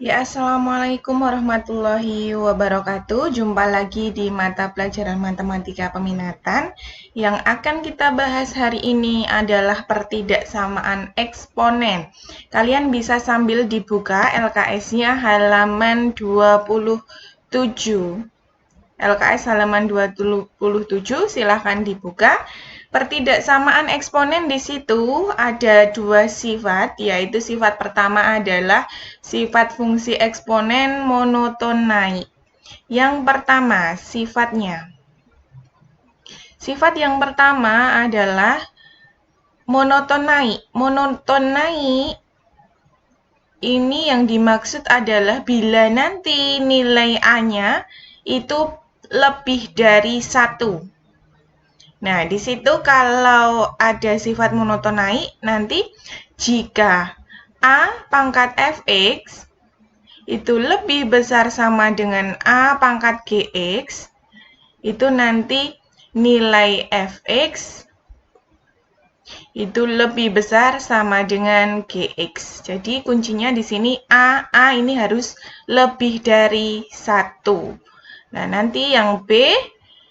Ya, Assalamualaikum warahmatullahi wabarakatuh. Jumpa lagi di mata pelajaran matematika peminatan. Yang akan kita bahas hari ini adalah pertidaksamaan eksponen. Kalian bisa sambil dibuka LKS-nya halaman 27. LKS halaman 27, silahkan dibuka. Pertidaksamaan eksponen di situ ada dua sifat, yaitu sifat pertama adalah sifat fungsi eksponen monoton naik. Yang pertama, sifatnya. Sifat yang pertama adalah monoton naik. Monoton naik ini yang dimaksud adalah bila nanti nilai A-nya itu lebih dari 1. Nah, di situ kalau ada sifat monoton naik, nanti jika A pangkat fx itu lebih besar sama dengan A pangkat gx, itu nanti nilai fx itu lebih besar sama dengan gx. Jadi kuncinya di sini A ini harus lebih dari 1. Nah, nanti yang B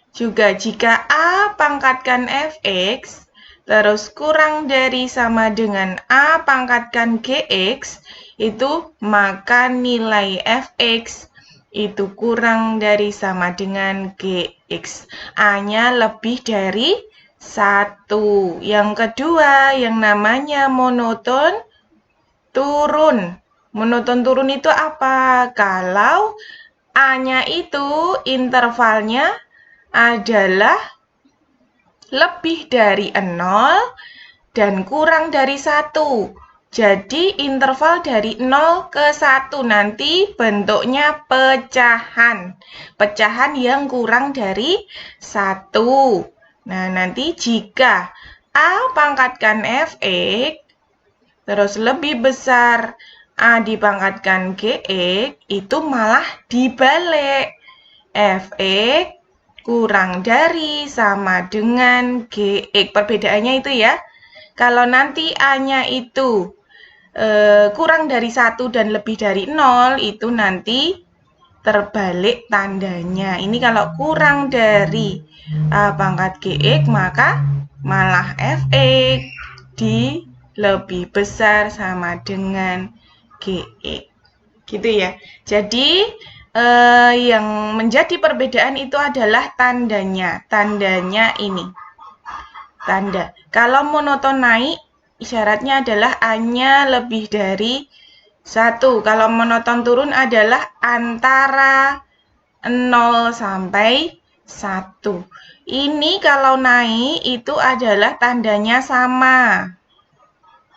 juga jika A pangkatkan fx terus kurang dari sama dengan A pangkatkan gx, itu maka nilai fx itu kurang dari sama dengan gx. A-nya lebih dari 1. Yang kedua, yang namanya monoton turun. Monoton turun itu apa? Kalau A-nya itu intervalnya adalah lebih dari 0 dan kurang dari 1. Jadi interval dari 0 ke 1 nanti bentuknya pecahan. Pecahan yang kurang dari 1. Nah, nanti jika A pangkatkan fx terus lebih besar A dipangkatkan gx, itu malah dibalik. Fx kurang dari sama dengan gx. Perbedaannya itu ya. Kalau nanti A-nya itu kurang dari 1 dan lebih dari 0, itu nanti terbalik tandanya. Ini kalau kurang dari A pangkat gx, maka malah fx di lebih besar sama dengan gx. Gitu ya. Jadi, yang menjadi perbedaan itu adalah tandanya. Tandanya ini. Tanda. Kalau monoton naik, isyaratnya adalah A-nya lebih dari 1. Kalau monoton turun adalah antara 0 sampai 1. Ini kalau naik itu adalah tandanya sama.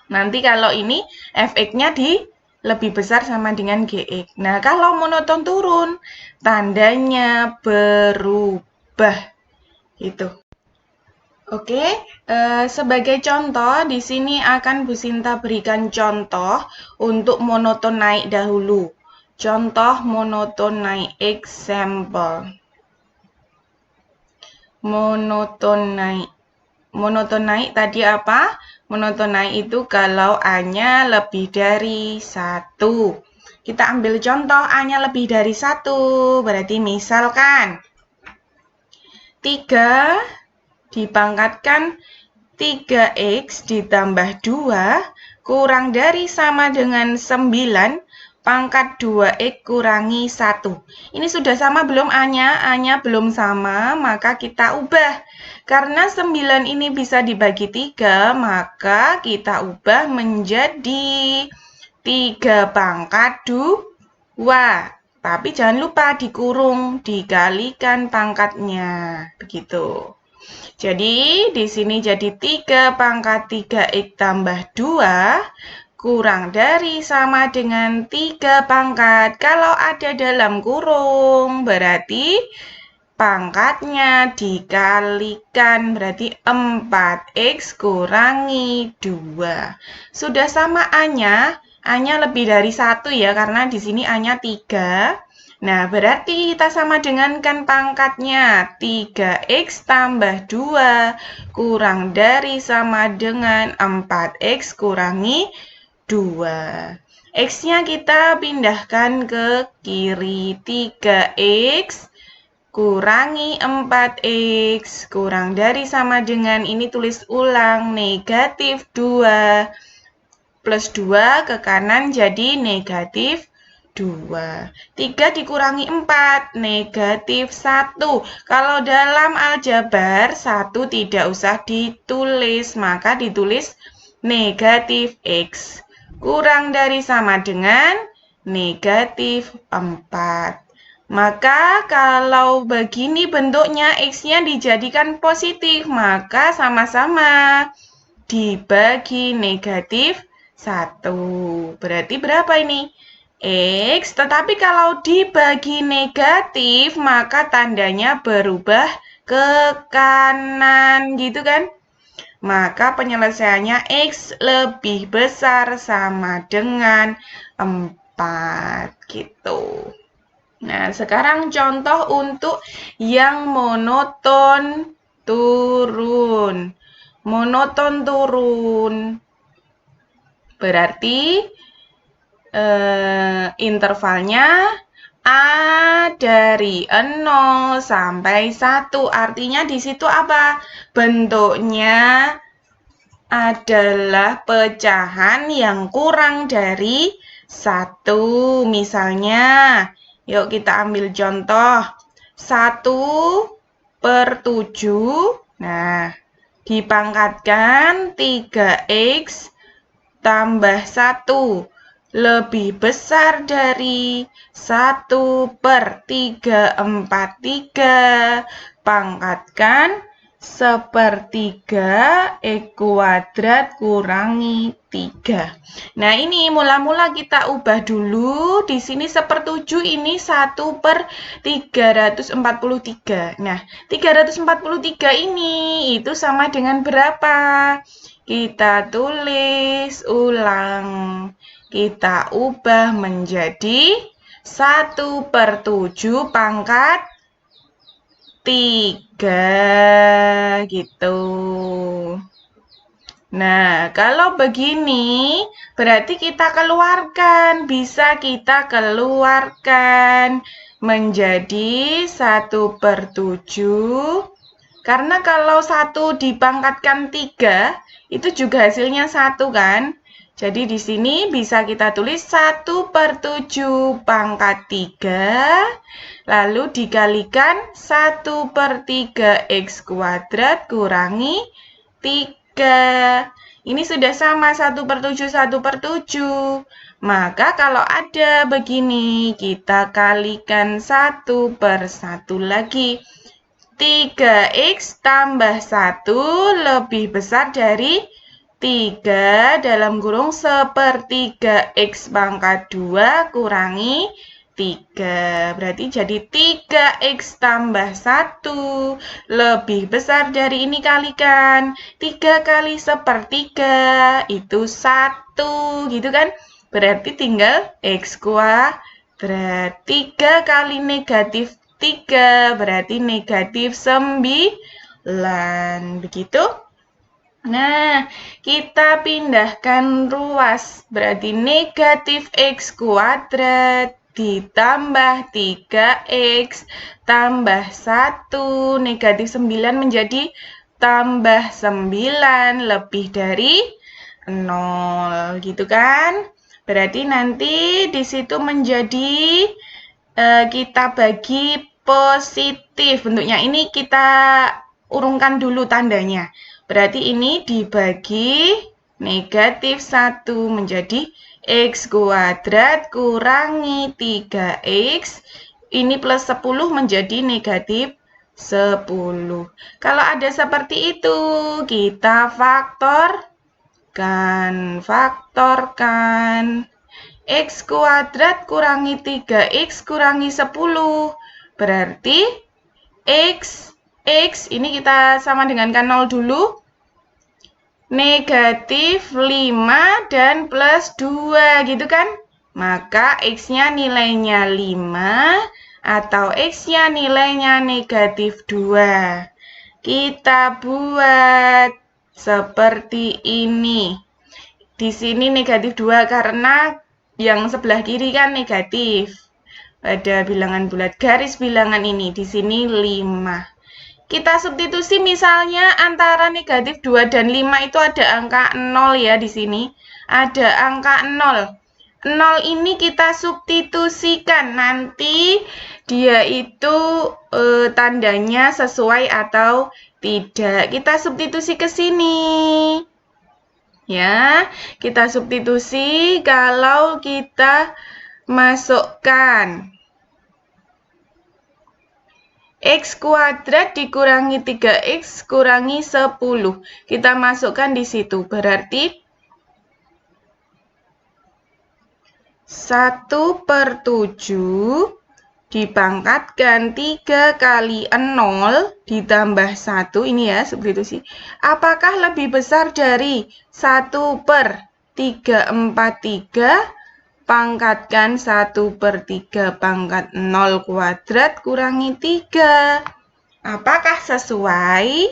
Nanti kalau ini fx-nya di lebih besar sama dengan gx. Nah, kalau monoton turun, tandanya berubah. Itu. Oke, sebagai contoh, di sini akan Bu Sinta berikan contoh untuk monoton naik dahulu. Contoh monoton naik, example. Monoton naik. Monoton naik tadi apa? Monoton naik itu kalau A-nya lebih dari 1. Kita ambil contoh A-nya lebih dari 1. Berarti misalkan 3 dipangkatkan 3x ditambah 2 kurang dari sama dengan 9 pangkat 2x kurangi 1. Ini sudah sama belum A-nya? A-nya belum sama, maka kita ubah. Karena 9 ini bisa dibagi 3, maka kita ubah menjadi 3 pangkat 2. Tapi jangan lupa dikurung, dikalikan pangkatnya. Begitu. Jadi, di sini jadi 3 pangkat 3x tambah 2 kurang dari sama dengan 3 pangkat. Kalau ada dalam kurung, berarti pangkatnya dikalikan, berarti 4x kurangi 2. Sudah sama A-nya, A-nya lebih dari 1 ya, karena di sini A-nya 3. Nah, berarti kita sama dengankan pangkatnya. 3x tambah 2 kurang dari sama dengan 4x kurangi 2. X-nya kita pindahkan ke kiri. 3X kurangi 4X kurang dari sama dengan, ini tulis ulang, negatif 2. Plus 2 ke kanan jadi negatif 2. 3 dikurangi 4, negatif 1. Kalau dalam aljabar, 1 tidak usah ditulis, maka ditulis negatif X. Kurang dari sama dengan negatif 4. Maka kalau begini bentuknya, X-nya dijadikan positif, maka sama-sama dibagi negatif 1. Berarti berapa ini? X, tetapi kalau dibagi negatif, maka tandanya berubah ke kanan, gitu kan? Maka penyelesaiannya X lebih besar sama dengan 4, gitu. Nah, sekarang contoh untuk yang monoton turun. Monoton turun. Berarti intervalnya A dari 0 sampai 1. Artinya di situ apa? Bentuknya adalah pecahan yang kurang dari 1. Misalnya, yuk kita ambil contoh. 1/7. Nah, dipangkatkan 3X tambah 1 lebih besar dari 1/343. Pangkatkan 1/3 X kuadrat kurangi 3. Nah, ini mula-mula kita ubah dulu. Di sini 1/7, ini 1/343. Nah, 343 ini itu sama dengan berapa? Kita tulis ulang. Kita ubah menjadi 1/7 pangkat 3, gitu. Nah, kalau begini, berarti kita keluarkan. Bisa kita keluarkan menjadi 1/7. Karena kalau 1 dipangkatkan 3, itu juga hasilnya 1 kan? Jadi di sini bisa kita tulis 1/7 pangkat 3, lalu dikalikan 1/3 X kuadrat kurangi 3. Ini sudah sama 1/7, 1/7. Maka kalau ada begini, kita kalikan 1/1 lagi. 3X tambah 1 lebih besar dari 3 dalam kurung 1/3 X pangkat 2 kurangi 3. Berarti jadi 3X tambah 1 lebih besar dari ini, kalikan. 3 kali 1/3 itu 1, gitu kan? Berarti tinggal X kuadrat. 3 kali negatif 3 berarti negatif 9. Begitu? Nah, kita pindahkan ruas. Berarti negatif X kuadrat ditambah 3X tambah 1. Negatif 9 menjadi tambah 9 lebih dari 0. Gitu kan? Berarti nanti di situ menjadi kita bagi positif. Bentuknya ini kita urungkan dulu tandanya. Berarti ini dibagi negatif 1 menjadi X kuadrat kurangi 3X. Ini plus 10 menjadi negatif 10. Kalau ada seperti itu, kita faktorkan. X kuadrat kurangi 3X kurangi 10. Berarti X ini kita sama dengankan 0 dulu. Negatif 5 dan plus 2, gitu kan? Maka X-nya nilainya 5 atau X-nya nilainya negatif 2. Kita buat seperti ini. Di sini negatif 2 karena yang sebelah kiri kan negatif. Pada bilangan bulat garis bilangan ini, di sini 5. Kita substitusi misalnya antara negatif 2 dan 5 itu ada angka 0 ya di sini. Ada angka 0. 0 ini kita substitusikan. Nanti dia itu tandanya sesuai atau tidak. Kita substitusi ke sini. Ya, kita substitusi kalau kita masukkan X kuadrat dikurangi 3X kurangi 10. Kita masukkan di situ. Berarti 1/7 dipangkatkan 3 kali 0 ditambah 1. Ini ya, substitusi. Apakah lebih besar dari 1/343? Pangkatkan 1/3 pangkat 0 kuadrat kurangi 3. Apakah sesuai?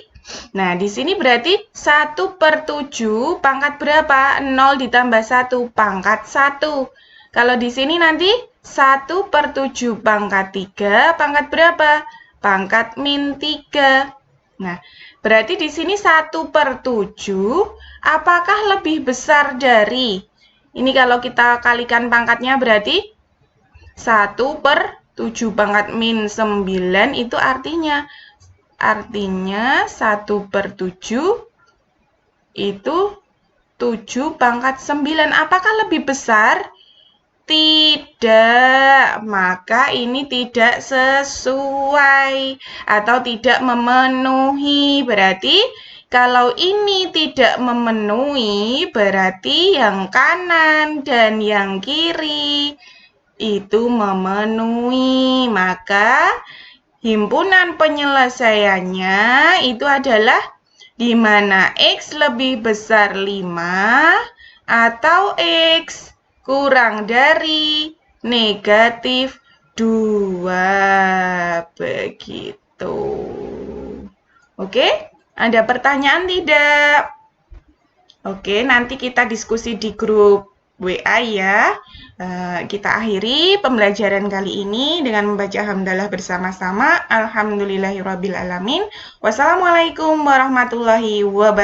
Nah, di sini berarti 1/7 pangkat berapa? 0 ditambah 1 pangkat 1. Kalau di sini nanti 1/7 pangkat 3 pangkat berapa? Pangkat min 3. Nah, berarti di sini 1/7 apakah lebih besar dari? Ini kalau kita kalikan pangkatnya berarti 1/7 pangkat min 9 itu artinya 1/7 itu 7 pangkat 9. Apakah lebih besar? Tidak, maka ini tidak sesuai atau tidak memenuhi. Berarti kalau ini tidak memenuhi, berarti yang kanan dan yang kiri itu memenuhi. Maka himpunan penyelesaiannya itu adalah di mana X lebih besar 5 atau X kurang dari negatif 2. Begitu. Oke? Ada pertanyaan tidak? Oke, nanti kita diskusi di grup WA ya. Kita akhiri pembelajaran kali ini dengan membaca hamdalah bersama-sama. Alhamdulillahirrabbilalamin. Wassalamualaikum warahmatullahi wabarakatuh.